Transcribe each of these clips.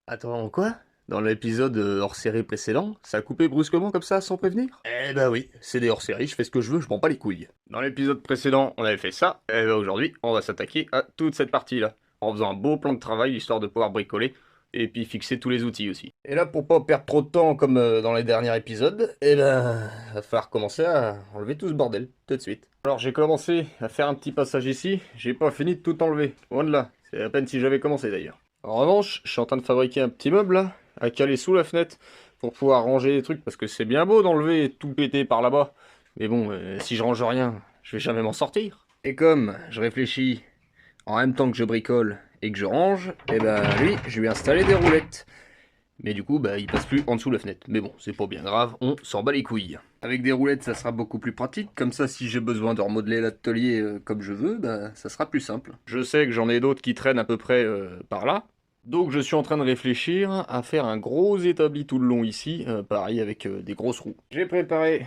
Attends, quoi? Dans l'épisode hors-série précédent, ça a coupé brusquement comme ça, sans prévenir? Eh bah oui, c'est des hors-séries, je fais ce que je veux, je m'en bats les couilles. Dans l'épisode précédent, on avait fait ça, et bah aujourd'hui, on va s'attaquer à toute cette partie-là, en faisant un beau plan de travail, histoire de pouvoir bricoler, et puis fixer tous les outils aussi. Et là, pour pas perdre trop de temps comme dans les derniers épisodes, eh ben, va falloir commencer à enlever tout ce bordel, tout de suite. Alors j'ai commencé à faire un petit passage ici, j'ai pas fini de tout enlever, loin de là, c'est à peine si j'avais commencé d'ailleurs. En revanche, je suis en train de fabriquer un petit meuble là, à caler sous la fenêtre, pour pouvoir ranger les trucs, parce que c'est bien beau d'enlever et de tout péter par là-bas. Mais bon, si je range rien, je vais jamais m'en sortir. Et comme je réfléchis en même temps que je bricole et que je range, et ben lui, je lui ai installé des roulettes. Mais du coup, bah, il passe plus en dessous de la fenêtre. Mais bon, c'est pas bien grave, on s'en bat les couilles. Avec des roulettes, ça sera beaucoup plus pratique. Comme ça, si j'ai besoin de remodeler l'atelier comme je veux, bah, ça sera plus simple. Je sais que j'en ai d'autres qui traînent à peu près par là. Donc je suis en train de réfléchir à faire un gros établi tout le long ici, pareil avec des grosses roues. J'ai préparé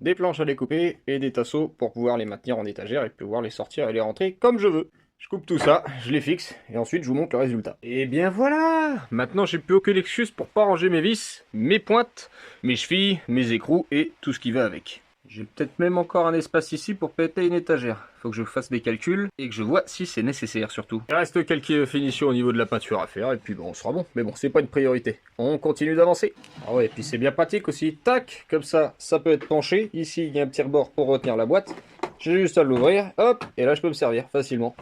des planches à découper et des tasseaux pour pouvoir les maintenir en étagère et pouvoir les sortir et les rentrer comme je veux. Je coupe tout ça, je les fixe, et ensuite je vous montre le résultat. Et bien voilà! Maintenant j'ai plus aucune excuse pour pas ranger mes vis, mes pointes, mes chevilles, mes écrous et tout ce qui va avec. J'ai peut-être même encore un espace ici pour péter une étagère. Faut que je fasse des calculs et que je vois si c'est nécessaire surtout. Il reste quelques finitions au niveau de la peinture à faire et puis bon, on sera bon. Mais bon, c'est pas une priorité. On continue d'avancer. Ah ouais, et puis c'est bien pratique aussi. Tac, comme ça peut être penché. Ici, il y a un petit rebord pour retenir la boîte. J'ai juste à l'ouvrir, hop, et là je peux me servir facilement.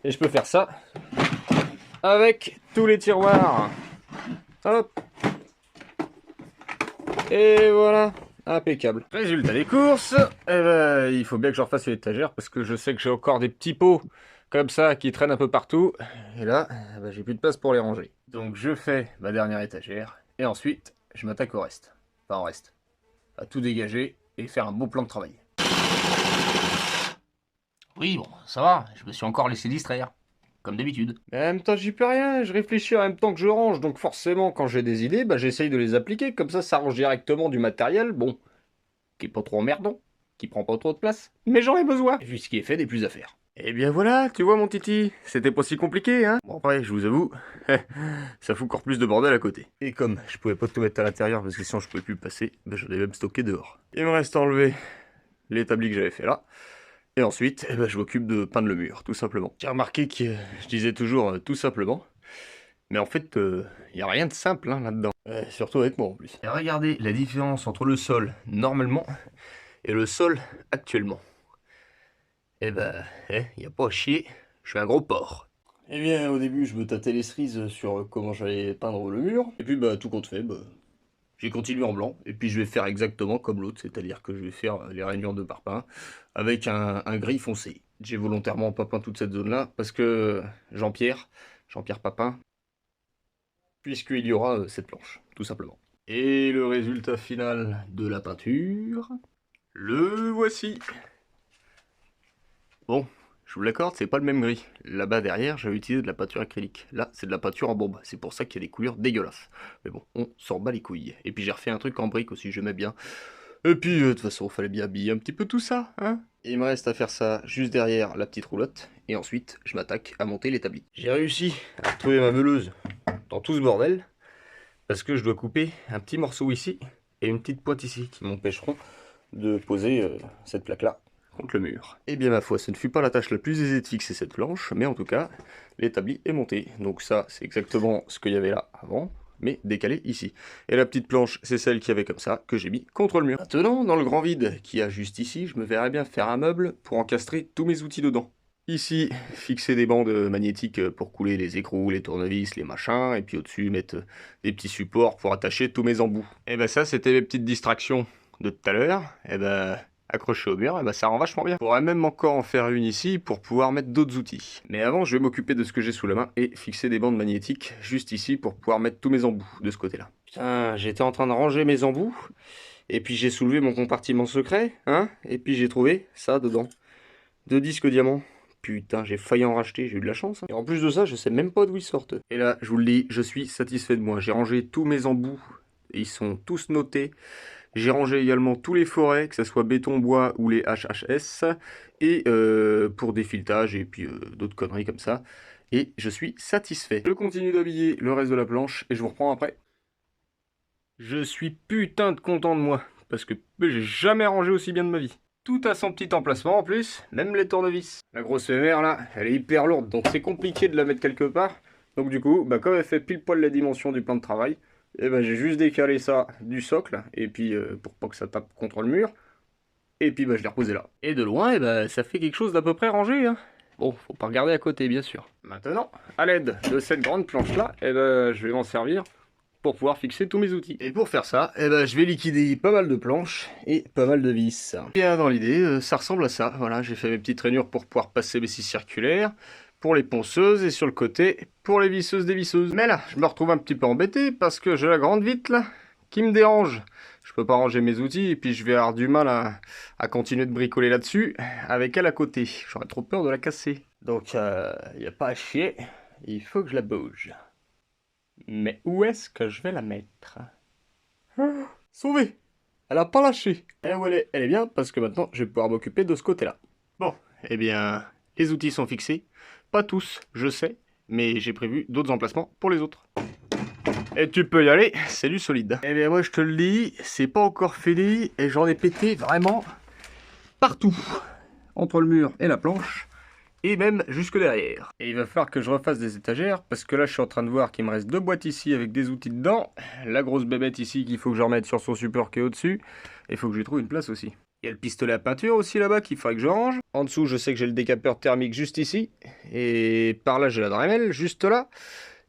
Et je peux faire ça avec tous les tiroirs. Hop. Et voilà. Impeccable. Résultat des courses, eh ben, il faut bien que je refasse une étagère parce que je sais que j'ai encore des petits pots comme ça qui traînent un peu partout. Et là, eh ben, j'ai plus de place pour les ranger. Donc je fais ma dernière étagère et ensuite je m'attaque au reste. Enfin, au reste. À tout dégager et faire un beau plan de travail. Oui, bon, ça va, je me suis encore laissé distraire. Comme d'habitude. Mais en même temps, j'y peux rien, je réfléchis en même temps que je range, donc forcément, quand j'ai des idées, bah, j'essaye de les appliquer, comme ça range directement du matériel, bon, qui est pas trop emmerdant, qui prend pas trop de place, mais j'en ai besoin, vu ce qui est fait des plus à faire. Eh bien voilà, tu vois mon titi, c'était pas si compliqué, hein. Bon après, je vous avoue, ça fout encore plus de bordel à côté. Et comme je pouvais pas tout mettre à l'intérieur parce que sinon je pouvais plus passer, bah, j'en ai même stocké dehors. Il me reste à enlever l'établi que j'avais fait là. Et ensuite, eh ben, je m'occupe de peindre le mur, tout simplement. J'ai remarqué que je disais toujours tout simplement, mais en fait, il n'y a rien de simple hein, là-dedans. Surtout avec moi en plus. Et regardez la différence entre le sol normalement et le sol actuellement. Eh ben, il n'y a pas à chier, je suis un gros porc. Eh bien, au début, je me tâtais les cerises sur comment j'allais peindre le mur. Et puis, bah, tout compte fait, bah, j'ai continué en blanc, et puis je vais faire exactement comme l'autre, c'est-à-dire que je vais faire les rainures de parpaing avec un gris foncé. J'ai volontairement pas peint toute cette zone-là, parce que Jean-Pierre Papin, puisqu'il y aura cette planche, tout simplement. Et le résultat final de la peinture, le voici. Bon, je vous l'accorde, c'est pas le même gris. Là-bas derrière, j'avais utilisé de la peinture acrylique. Là, c'est de la peinture en bombe. C'est pour ça qu'il y a des couleurs dégueulasses. Mais bon, on s'en bat les couilles. Et puis j'ai refait un truc en brique aussi, j'aimais bien. Et puis, de toute façon, il fallait bien habiller un petit peu tout ça, hein. Et il me reste à faire ça juste derrière la petite roulotte. Et ensuite, je m'attaque à monter l'établi. J'ai réussi à trouver ma meuleuse dans tout ce bordel. Parce que je dois couper un petit morceau ici et une petite pointe ici qui m'empêcheront de poser cette plaque-là contre le mur. Et bien ma foi, ce ne fut pas la tâche la plus aisée de fixer cette planche, mais en tout cas, l'établi est monté. Donc ça, c'est exactement ce qu'il y avait là avant, mais décalé ici. Et la petite planche, c'est celle qu'il y avait comme ça, que j'ai mis contre le mur. Maintenant, dans le grand vide qu'il y a juste ici, je me verrais bien faire un meuble pour encastrer tous mes outils dedans. Ici, fixer des bandes magnétiques pour couler les écrous, les tournevis, les machins, et puis au-dessus mettre des petits supports pour attacher tous mes embouts. Et ben ça, c'était mes petites distractions de tout à l'heure. Et ben accroché au mur, et ben ça rend vachement bien. Je pourrais même encore en faire une ici pour pouvoir mettre d'autres outils. Mais avant, je vais m'occuper de ce que j'ai sous la main et fixer des bandes magnétiques juste ici pour pouvoir mettre tous mes embouts de ce côté-là. Putain, j'étais en train de ranger mes embouts, et puis j'ai soulevé mon compartiment secret, hein, et puis j'ai trouvé ça dedans. 2 disques diamants. Putain, j'ai failli en racheter, j'ai eu de la chance. Hein. Et en plus de ça, je sais même pas d'où ils sortent. Et là, je vous le dis, je suis satisfait de moi. J'ai rangé tous mes embouts. Ils sont tous notés. J'ai rangé également tous les forêts, que ce soit béton, bois ou les HHS. Et pour des filetages et puis d'autres conneries comme ça. et je suis satisfait. Je continue d'habiller le reste de la planche et je vous reprends après. Je suis putain de content de moi, parce que j'ai jamais rangé aussi bien de ma vie. Tout a son petit emplacement en plus, même les tournevis. La grosse mère là, elle est hyper lourde, donc c'est compliqué de la mettre quelque part. Donc du coup, comme elle fait pile poil la dimension du plan de travail, j'ai juste décalé ça du socle, et puis pour pas que ça tape contre le mur, et puis je l'ai reposé là. Et de loin, ça fait quelque chose d'à peu près rangé, hein. Bon, faut pas regarder à côté bien sûr. Maintenant, à l'aide de cette grande planche là, je vais m'en servir pour pouvoir fixer tous mes outils. Et pour faire ça, je vais liquider pas mal de planches et pas mal de vis. Bien dans l'idée, ça ressemble à ça. Voilà, j'ai fait mes petites rainures pour pouvoir passer mes scies circulaires, pour les ponceuses et sur le côté, pour les visseuses dévisseuses. Mais là, je me retrouve un petit peu embêté parce que j'ai la grande vitre là, qui me dérange. Je peux pas ranger mes outils et puis je vais avoir du mal à continuer de bricoler là-dessus avec elle à côté. J'aurais trop peur de la casser. Donc, il n'y a pas à chier, il faut que je la bouge. Mais où est-ce que je vais la mettre? Sauvée! Elle a pas lâché. Et où elle est? Elle est bien parce que maintenant je vais pouvoir m'occuper de ce côté-là. Bon, eh bien, les outils sont fixés. Pas tous, je sais, mais j'ai prévu d'autres emplacements pour les autres. Et tu peux y aller, c'est du solide. Eh bien moi je te le dis, c'est pas encore fini et j'en ai pété vraiment partout. Entre le mur et la planche. Et même jusque derrière. Et il va falloir que je refasse des étagères, parce que là je suis en train de voir qu'il me reste 2 boîtes ici avec des outils dedans, la grosse bébête ici qu'il faut que je remette sur son support qui est au-dessus, et il faut que je lui trouve une place aussi. Il y a le pistolet à peinture aussi là-bas qu'il faudrait que je range. En dessous je sais que j'ai le décapeur thermique juste ici, et par là j'ai la Dremel juste là,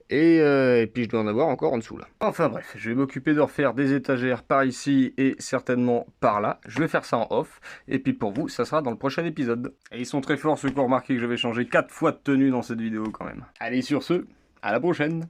et puis je dois en avoir encore en dessous là. Enfin bref, je vais m'occuper de refaire des étagères par ici et certainement par là. Je vais faire ça en off, et puis pour vous, ça sera dans le prochain épisode. Et ils sont très forts ceux qui ont remarqué que je vais changer 4 fois de tenue dans cette vidéo quand même. Allez sur ce, à la prochaine!